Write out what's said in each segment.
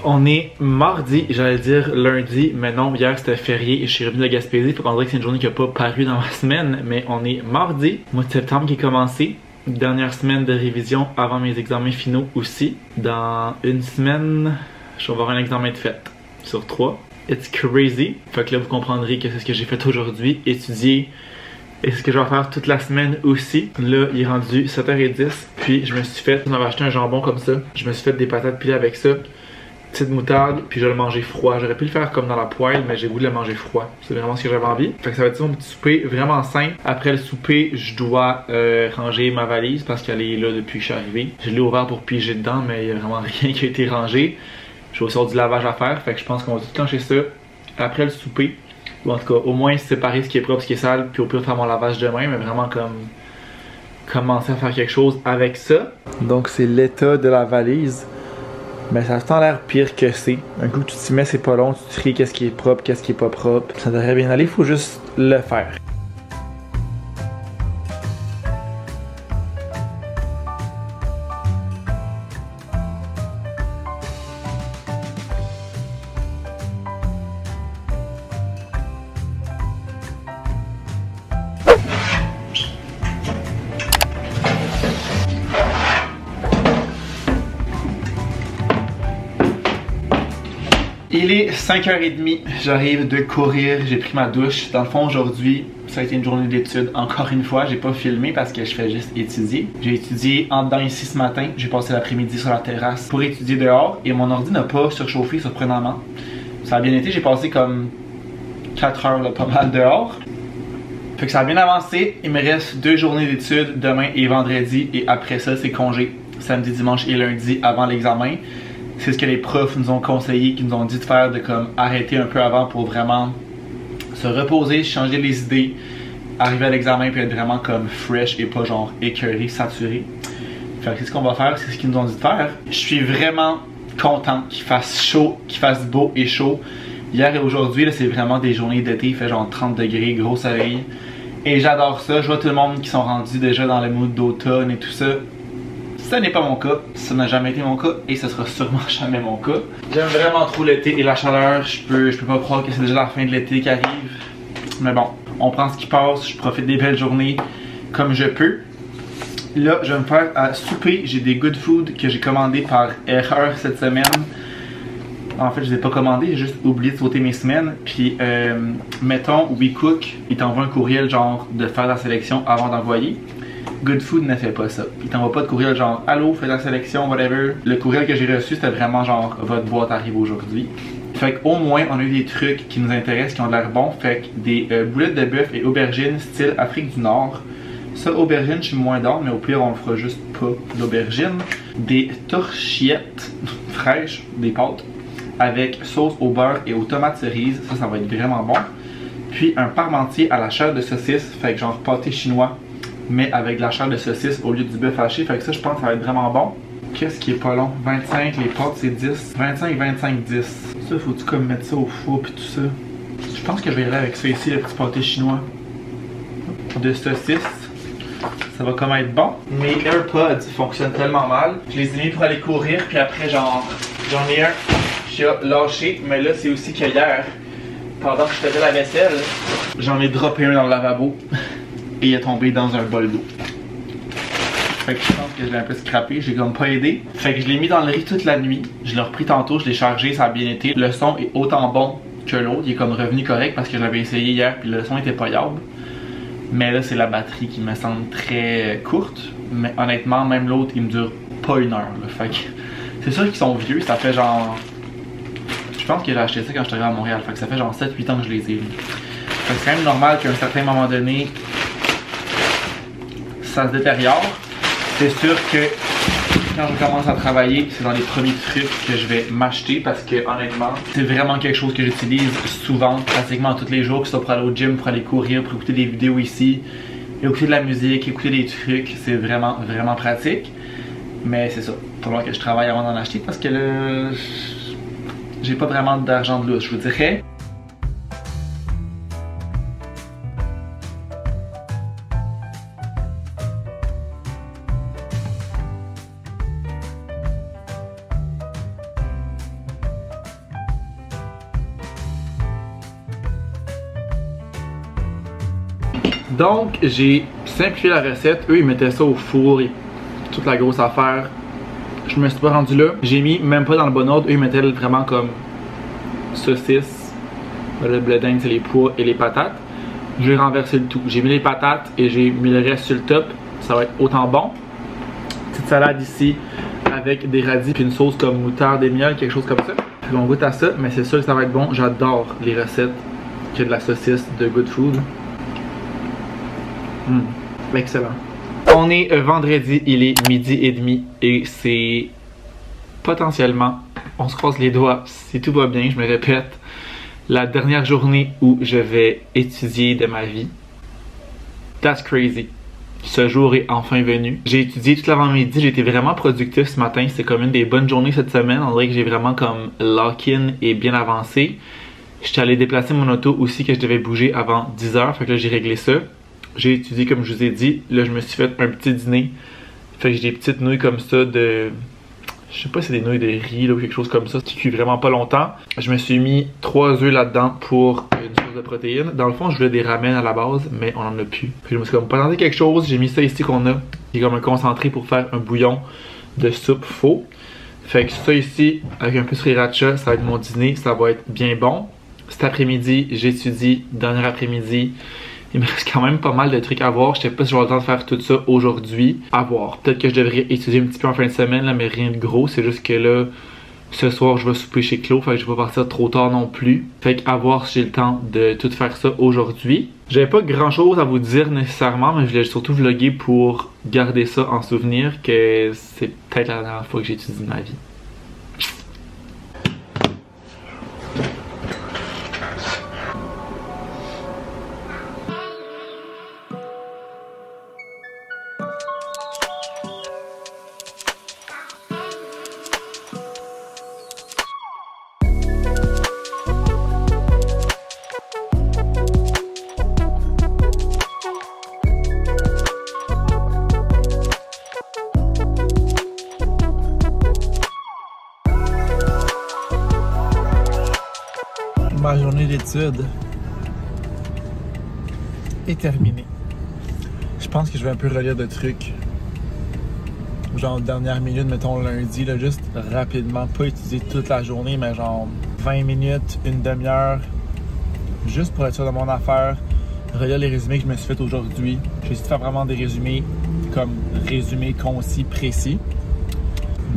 On est mardi, j'allais dire lundi, mais non, hier c'était férié et je suis revenu de la Gaspésie, faut qu'on dirait que c'est une journée qui n'a pas paru dans ma semaine, mais on est mardi, mois de septembre qui est commencé, dernière semaine de révision avant mes examens finaux aussi. Dans une semaine, je vais avoir un examen de fête sur 3. It's crazy. Fait que là vous comprendrez que c'est ce que j'ai fait aujourd'hui, étudier. Et c'est ce que je vais faire toute la semaine aussi. Là, il est rendu 7h10. Puis je me suis fait, on avait acheté un jambon comme ça. Je me suis fait des patates pilées avec ça. Petite moutarde, puis je vais le manger froid. J'aurais pu le faire comme dans la poêle, mais j'ai voulu le manger froid. C'est vraiment ce que j'avais envie. Fait que ça va être mon petit souper vraiment simple. Après le souper, je dois ranger ma valise parce qu'elle est là depuis que je suis arrivé. Je l'ai ouvert pour piger dedans, mais il n'y a vraiment rien qui a été rangé. J'ai aussi du lavage à faire, fait que je pense qu'on va tout clencher ça après le souper. Ou en tout cas, au moins séparer ce qui est propre, ce qui est sale, puis au pire faire mon lavage demain, mais vraiment comme commencer à faire quelque chose avec ça. Donc c'est l'état de la valise. Mais ça a l'air pire que c'est. Un coup que tu t'y mets, c'est pas long, tu tries qu'est-ce qui est propre, qu'est-ce qui est pas propre. Ça devrait bien aller, il faut juste le faire. Il est 5h30, j'arrive de courir, j'ai pris ma douche. Dans le fond, aujourd'hui, ça a été une journée d'études. Encore une fois, j'ai pas filmé parce que je fais juste étudier. J'ai étudié en dedans ici ce matin. J'ai passé l'après-midi sur la terrasse pour étudier dehors. Et mon ordi n'a pas surchauffé, surprenamment. Ça a bien été, j'ai passé comme 4 heures là, pas mal dehors. Fait que ça a bien avancé. Il me reste 2 journées d'études, demain et vendredi. Et après ça, c'est congé. Samedi, dimanche et lundi avant l'examen. C'est ce que les profs nous ont conseillé, qui nous ont dit de faire, de comme arrêter un peu avant pour vraiment se reposer, changer les idées, arriver à l'examen puis être vraiment comme fresh et pas genre écœuré, saturé. Fait que c'est ce qu'on va faire, c'est ce qu'ils nous ont dit de faire. Je suis vraiment content qu'il fasse chaud, qu'il fasse beau et chaud. Hier et aujourd'hui, c'est vraiment des journées d'été, il fait genre 30 degrés, gros soleil. Et j'adore ça, je vois tout le monde qui sont rendus déjà dans le mood d'automne et tout ça. Ce n'est pas mon cas, ça n'a jamais été mon cas et ce sera sûrement jamais mon cas. J'aime vraiment trop l'été et la chaleur, je peux pas croire que c'est déjà la fin de l'été qui arrive. Mais bon, on prend ce qui passe, je profite des belles journées comme je peux. Là, je vais me faire à souper, j'ai des good food que j'ai commandés par erreur cette semaine. En fait, je les ai pas commandés, j'ai juste oublié de sauter mes semaines. Puis, mettons, WeCook, il t'envoie un courriel genre de faire la sélection avant d'envoyer. Good Food ne fait pas ça. Il t'envoie pas de courriel genre allô, fais la sélection, whatever. Le courriel que j'ai reçu, c'était vraiment genre votre boîte arrive aujourd'hui. Fait qu'au moins, on a eu des trucs qui nous intéressent, qui ont l'air bons. Fait que des boulettes de bœuf et aubergines style Afrique du Nord. Ça, aubergine, je suis moins d'or, mais au pire, on le fera juste pas d'aubergine. Des torchiettes fraîches, des pâtes, avec sauce au beurre et aux tomates cerises. Ça va être vraiment bon. Puis un parmentier à la chair de saucisse, fait que genre pâté chinois, mais avec de la chair de saucisse au lieu du bœuf haché. Fait que ça, je pense que ça va être vraiment bon. Qu'est-ce qui est pas long? 25, les pâtes c'est 10. 25, 25, 10. Ça, faut-tu comme mettre ça au four pis tout ça? Je pense que je vais y aller avec ça ici, le petit pâté chinois de saucisse. Ça va comme être bon. Mes AirPods fonctionnent tellement mal. Je les ai mis pour aller courir, puis après, genre, j'en ai un qui a lâché. Mais là, c'est aussi que hier, pendant que je faisais la vaisselle, j'en ai droppé un dans le lavabo. Et il est tombé dans un bol d'eau. Fait que je pense que je l'ai un peu scrappé, j'ai comme pas aidé. Fait que je l'ai mis dans le riz toute la nuit. Je l'ai repris tantôt, je l'ai chargé, ça a bien été. Le son est autant bon que l'autre, il est comme revenu correct parce que je l'avais essayé hier puis le son était pas yable. Mais là c'est la batterie qui me semble très courte. Mais honnêtement, même l'autre il me dure pas 1 heure. Là. Fait que c'est sûr qu'ils sont vieux, ça fait genre... Je pense que j'ai acheté ça quand je suis arrivé à Montréal. Fait que ça fait genre 7-8 ans que je les ai. Fait que c'est quand même normal qu'à un certain moment donné, ça se détériore. C'est sûr que quand je commence à travailler, c'est dans les premiers trucs que je vais m'acheter parce que honnêtement, c'est vraiment quelque chose que j'utilise souvent, pratiquement tous les jours, que ce soit pour aller au gym, pour aller courir, pour écouter des vidéos ici, écouter de la musique, écouter des trucs, c'est vraiment, vraiment pratique. Mais c'est ça, il va falloir que je travaille avant d'en acheter parce que là, j'ai pas vraiment d'argent de lousse, je vous dirais. Donc, j'ai simplifié la recette. Eux, ils mettaient ça au four et toute la grosse affaire. Je me suis pas rendu là. J'ai mis même pas dans le bon ordre. Eux, ils mettaient vraiment comme saucisse. Le blé d'Inde, c'est les pois et les patates. J'ai renversé le tout. J'ai mis les patates et j'ai mis le reste sur le top. Ça va être autant bon. Petite salade ici avec des radis puis une sauce comme moutarde et miel, quelque chose comme ça. Puis on goûte à ça, mais c'est sûr que ça va être bon. J'adore les recettes qui ont de la saucisse de Good Food. Excellent. On est vendredi, il est 12h30 et c'est potentiellement, on se croise les doigts si tout va bien, je me répète, la dernière journée où je vais étudier de ma vie. That's crazy. Ce jour est enfin venu. J'ai étudié toute l'avant-midi, j'ai été vraiment productif ce matin. C'est comme une des bonnes journées cette semaine. On dirait que j'ai vraiment comme lock-in et bien avancé. J'étais allé déplacer mon auto aussi que je devais bouger avant 10h. Fait que là j'ai réglé ça. J'ai étudié comme je vous ai dit. Là je me suis fait un petit dîner. Fait que j'ai des petites nouilles comme ça de... Je sais pas si c'est des nouilles de riz là, ou quelque chose comme ça. Qui cuit vraiment pas longtemps. Je me suis mis 3 œufs là-dedans pour une source de protéines. Dans le fond, je voulais des ramen à la base, mais on en a plus. Puis je me suis comme pas tenté quelque chose. J'ai mis ça ici qu'on a. Qui est comme un concentré pour faire un bouillon de soupe faux. Fait que ça ici, avec un peu de sriracha, ça va être mon dîner. Ça va être bien bon. Cet après-midi, j'étudie. Dernier après-midi. Il me reste quand même pas mal de trucs à voir. Je sais pas si j'aurai le temps de faire tout ça aujourd'hui. À voir. Peut-être que je devrais étudier un petit peu en fin de semaine, là, mais rien de gros. C'est juste que là, ce soir, je vais souper chez Claude. Fait que je vais pas partir trop tard non plus. Fait qu'à voir si j'ai le temps de tout faire ça aujourd'hui. J'avais pas grand chose à vous dire nécessairement, mais je voulais surtout vlogger pour garder ça en souvenir que c'est peut-être la dernière fois que j'étudie de ma vie. Ma journée d'études est terminée. Je pense que je vais un peu relire de trucs. Genre dernière minute, mettons lundi, là, juste rapidement, pas étudier toute la journée, mais genre 20 minutes, une demi-heure, juste pour être sûr de mon affaire, relire les résumés que je me suis fait aujourd'hui. J'ai essayé de faire vraiment des résumés comme résumés concis, précis.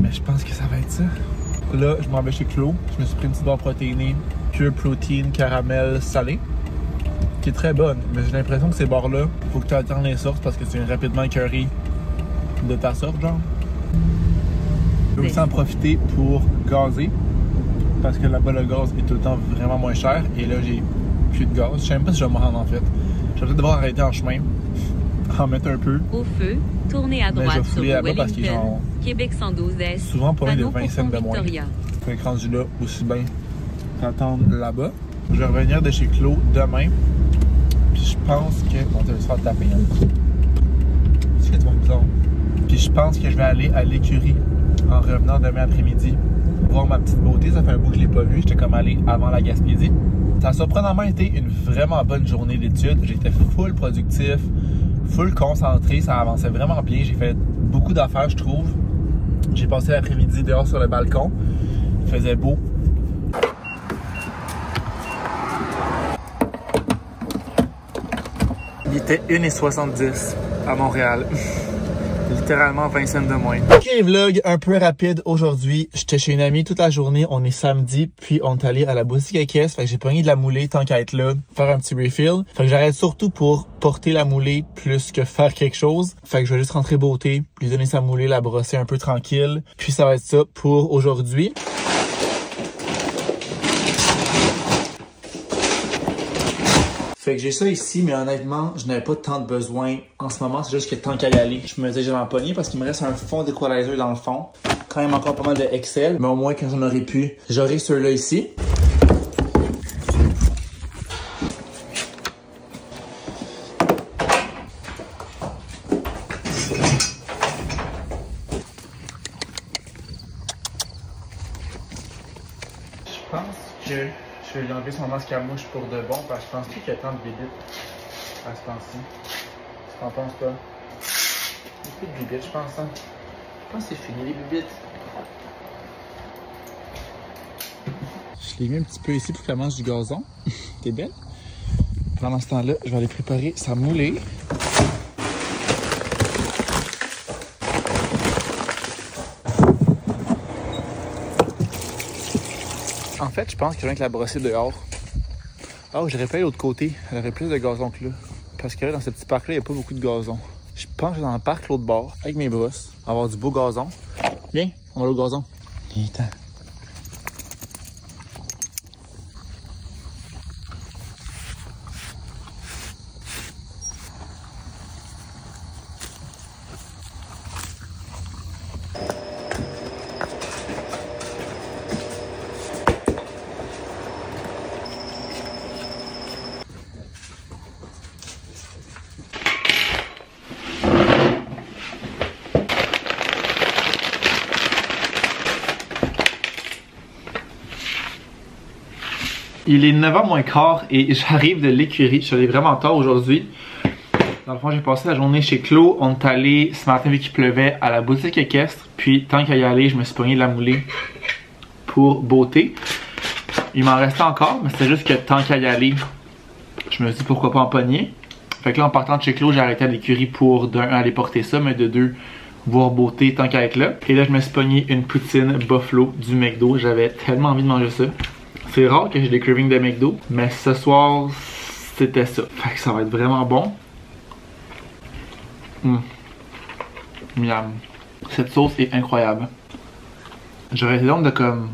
Mais je pense que ça va être ça. Là, je m'en vais chez Claude. Je me suis pris une petite barre protéinée, pure protein, caramel, salé, qui est très bonne. Mais j'ai l'impression que ces barres-là, faut que tu alternes les sortes parce que tu viens rapidement écœuré de ta sorte, genre. Je vais aussi en profiter pour gazer parce que là-bas, le gaz est tout le temps vraiment moins cher. Et là, j'ai plus de gaz. Je sais même pas si je vais me rendre en fait. Je vais peut-être devoir arrêter en chemin, en mettre un peu. Au feu, tournez à droite sur Wellington, Québec 112S, souvent pas loin de 20 cents de moins. Fait que rendu là, aussi bien t'attendre là-bas. Je vais revenir de chez Claude demain. Puis je pense que... Bon, tu vas se faire taper, hein. C'est que tu vas me bizarre. Puis je pense que je vais aller à l'écurie en revenant demain après-midi. Voir ma petite beauté. Ça fait un bout que je l'ai pas vue. J'étais comme allé avant la Gaspésie. Ça a surprenamment été une vraiment bonne journée d'études. J'étais full productif, full concentré. Ça avançait vraiment bien. J'ai fait beaucoup d'affaires, je trouve. J'ai passé l'après-midi dehors sur le balcon. Il faisait beau. Il était 1,70 à Montréal. Littéralement 20 cents de moins. Ok, vlog un peu rapide aujourd'hui. J'étais chez une amie toute la journée. On est samedi, puis on est allé à la boutique à caisse. Fait que j'ai pogné de la moulée tant qu'à être là, faire un petit refill. Fait que j'arrête surtout pour porter la moulée plus que faire quelque chose. Fait que je vais juste rentrer beauté, lui donner sa moulée, la brosser un peu tranquille. Puis ça va être ça pour aujourd'hui. Fait que j'ai ça ici, mais honnêtement, je n'avais pas tant de besoin en ce moment. C'est juste que tant qu'à y aller, je me disais que j'allais en pogner parce qu'il me reste un fond d'equalizer dans le fond. Quand même encore pas mal de Excel, mais au moins quand j'en aurais pu, j'aurai ceux-là ici. Je pense que je vais lui enlever son masque à mouche pour de bon parce que je pense plus qu'il y a tant de bébites. à ce temps-ci. T'en penses pas? Il n'y a plus de bibittes, je pense. Hein? Je pense que c'est fini les bibittes. Je l'ai mis un petit peu ici pour qu'elle mange du gazon. T'es belle? Pendant ce temps-là, je vais aller préparer sa moulée. En fait, je pense que je viens de la brosser dehors. Oh, j'aurais pas allé de l'autre côté. Elle aurait plus de gazon que là. Parce que là, dans ce petit parc-là, il n'y a pas beaucoup de gazon. Je pense que je vais dans le parc l'autre bord, avec mes brosses. On va avoir du beau gazon. Viens, on va aller au gazon. Viens, Il est 9h moins quart et j'arrive de l'écurie. Je suis allé vraiment tard aujourd'hui. Dans le fond, j'ai passé la journée chez Clos. On est allé ce matin vu qu'il pleuvait à la boutique équestre. Puis tant qu'à y aller, je me suis pogné de la moulée pour beauté. Il m'en restait encore, mais c'était juste que tant qu'à y aller, je me suis dit pourquoi pas en pogner. Fait que là, en partant de chez Clos, j'ai arrêté à l'écurie pour d'un aller porter ça, mais de deux voir beauté tant qu'à être là. Et là, je me suis pogné une poutine Buffalo du McDo. J'avais tellement envie de manger ça. C'est rare que j'ai des cravings de McDo, mais ce soir, c'était ça. Fait que ça va être vraiment bon. Miam. Cette sauce est incroyable. J'aurais été donc de comme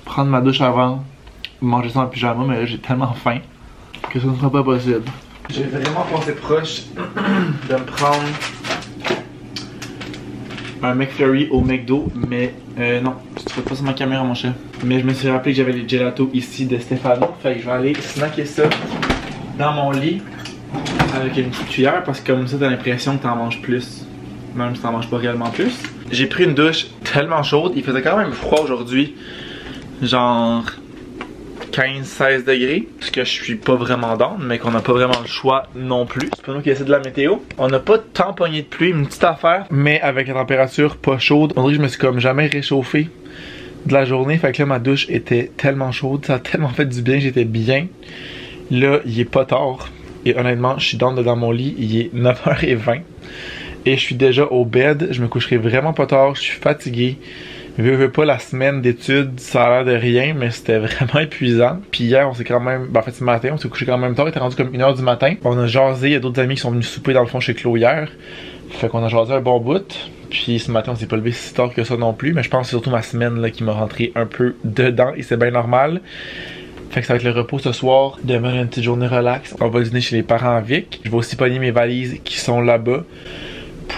prendre ma douche avant, manger ça en pyjama, mais là j'ai tellement faim que ça ne sera pas possible. J'ai vraiment pensé proche de me prendre un McFlurry au McDo, mais non, tu fais pas sur ma caméra mon chat. Mais je me suis rappelé que j'avais les gelatos ici de Stefano, fait que je vais aller snacker ça dans mon lit avec une petite cuillère parce que comme ça t'as l'impression que t'en manges plus, même si t'en manges pas réellement plus. J'ai pris une douche tellement chaude, il faisait quand même froid aujourd'hui, genre 15-16 degrés, parce que je suis pas vraiment down, mais qu'on n'a pas vraiment le choix non plus. C'est pas nous qui essaie de la météo. On n'a pas tant pogné de pluie, une petite affaire, mais avec la température pas chaude, on dirait que je me suis comme jamais réchauffé de la journée, fait que là ma douche était tellement chaude, ça a tellement fait du bien, j'étais bien. Là, il est pas tard, et honnêtement, je suis down dans mon lit, il est 9h20, et je suis déjà au bed, je me coucherai vraiment pas tard, je suis fatigué. Veux pas la semaine d'études, ça a l'air de rien, mais c'était vraiment épuisant. Puis hier, on s'est quand même, en fait ce matin, on s'est couché quand même tard, il était rendu comme 1h du matin. On a jasé, il y a d'autres amis qui sont venus souper dans le fond chez Chloé hier. Fait qu'on a jasé un bon bout. Puis ce matin, on s'est pas levé si tard que ça non plus, mais je pense que c'est surtout ma semaine là qui m'a rentré un peu dedans et c'est bien normal. Fait que ça va être le repos ce soir. Demain, une petite journée relax. On va dîner chez les parents à Vic. Je vais aussi pogner mes valises qui sont là-bas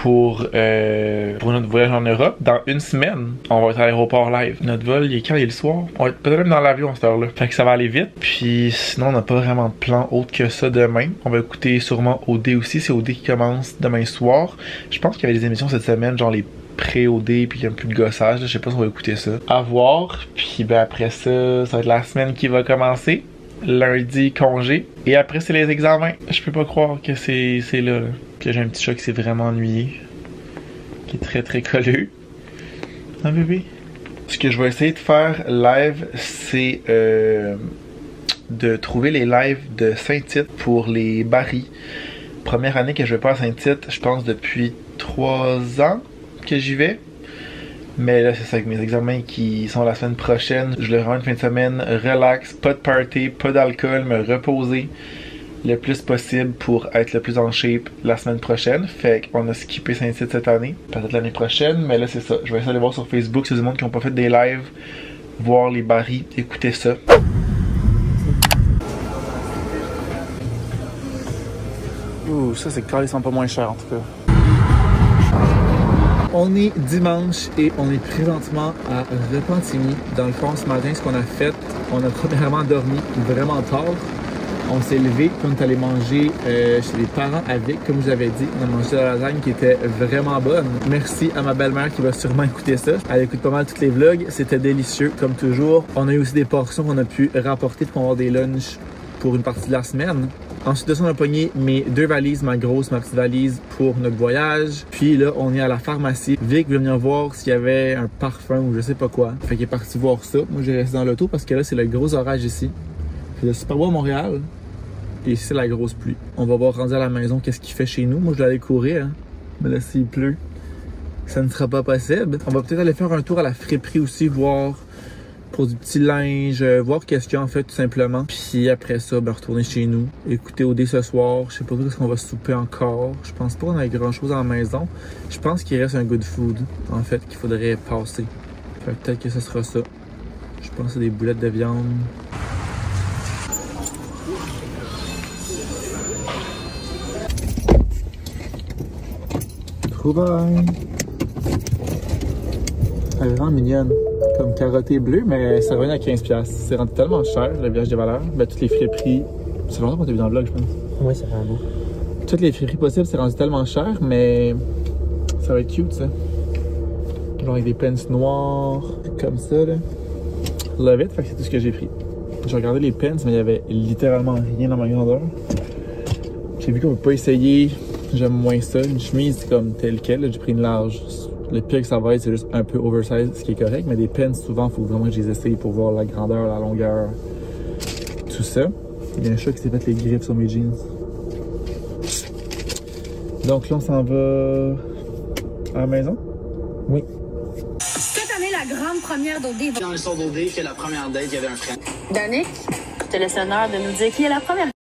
pour notre voyage en Europe. Dans une semaine, on va être à l'aéroport live. Notre vol, il est quand? Il est le soir? On va être peut-être même dans l'avion à cette heure-là. Fait que ça va aller vite. Puis sinon, on n'a pas vraiment de plan autre que ça demain. On va écouter sûrement OD aussi. C'est OD qui commence demain soir. Je pense qu'il y avait des émissions cette semaine, genre les pré-OD, puis un peu de gossage. Je sais pas si on va écouter ça. À voir. Puis ben après ça, ça va être la semaine qui va commencer. Lundi, congé. Et après, c'est les examens. Je peux pas croire que c'est là. Que j'ai un petit chat qui s'est vraiment ennuyé. Qui est très très colleux. Un bébé. Ce que je vais essayer de faire live, c'est de trouver les lives de Saint-Tite pour les barils. Première année que je vais pas à Saint-Tite, je pense depuis 3 ans que j'y vais. Mais là, c'est ça, avec mes examens qui sont la semaine prochaine. Je voulais vraiment une fin de semaine relax, pas de party, pas d'alcool, me reposer le plus possible pour être le plus en shape la semaine prochaine. Fait qu'on a skippé Saint-Tite cette année, peut-être l'année prochaine, mais là c'est ça. Je vais essayer d'aller voir sur Facebook, c'est du monde qui n'ont pas fait des lives, voir les barils, écouter ça. Ouh, ça c'est carrément pas moins cher en tout cas. On est dimanche et on est présentement à Repentigny. Dans le fond, ce matin, ce qu'on a fait, on a premièrement dormi vraiment tard. On s'est levé, puis on est allé manger chez les parents avec, comme je vous avais dit. On a mangé de la lasagne qui était vraiment bonne. Merci à ma belle-mère qui va sûrement écouter ça. Elle écoute pas mal tous les vlogs. C'était délicieux, comme toujours. On a eu aussi des portions qu'on a pu rapporter pour avoir des lunchs pour une partie de la semaine. Ensuite de ça, on a pogné mes 2 valises, ma grosse, ma petite valise pour notre voyage. Puis là, on est à la pharmacie. Vic veut venir voir s'il y avait un parfum ou je sais pas quoi. Fait qu'il est parti voir ça. Moi, j'ai resté dans l'auto parce que là, c'est le gros orage ici. C'est le super beau à Montréal. Et ici, c'est la grosse pluie. On va voir rendu à la maison qu'est-ce qu'il fait chez nous. Moi, je dois aller courir. Hein. Mais là, s'il pleut, ça ne sera pas possible. On va peut-être aller faire un tour à la friperie aussi, voir pour du petit linge, voir qu'est-ce qu'il y a en fait tout simplement. Puis après ça, ben, retourner chez nous, écouter OD ce soir. Je sais pas ce qu'on va souper encore. Je pense pas qu'on ait grand chose à la maison. Je pense qu'il reste un good food en fait qu'il faudrait passer. Fait que peut-être que ce sera ça. Je pense que c'est des boulettes de viande. Trouvaille! Elle est vraiment mignonne. Comme carottée bleue, mais ça revient à 15$. C'est rendu tellement cher, le village des valeurs. Ben, toutes les friperies. C'est longtemps qu'on t'a vu dans le vlog, je pense. Oui, ça fait un bout. Toutes les friperies possibles, c'est rendu tellement cher, mais ça va être cute, ça. Genre avec des pens noirs, comme ça, là. Love it, fait que c'est tout ce que j'ai pris. J'ai regardé les pens, mais il y avait littéralement rien dans ma grandeur. J'ai vu qu'on peut pas essayer. J'aime moins ça. Une chemise, c'est comme telle quelle. J'ai pris une large. Le pire que ça va être, c'est juste un peu oversize, ce qui est correct. Mais des pens, souvent, il faut vraiment que je les essaye pour voir la grandeur, la longueur, tout ça. Il y a un chat qui s'est fait les griffes sur mes jeans. Donc là, on s'en va à la maison. Oui. Cette année, la grande première d'OD. Dans le son d'OD, que la première date, il y avait un frein. Danick, je te laisse l'honneur de nous dire qui est la première.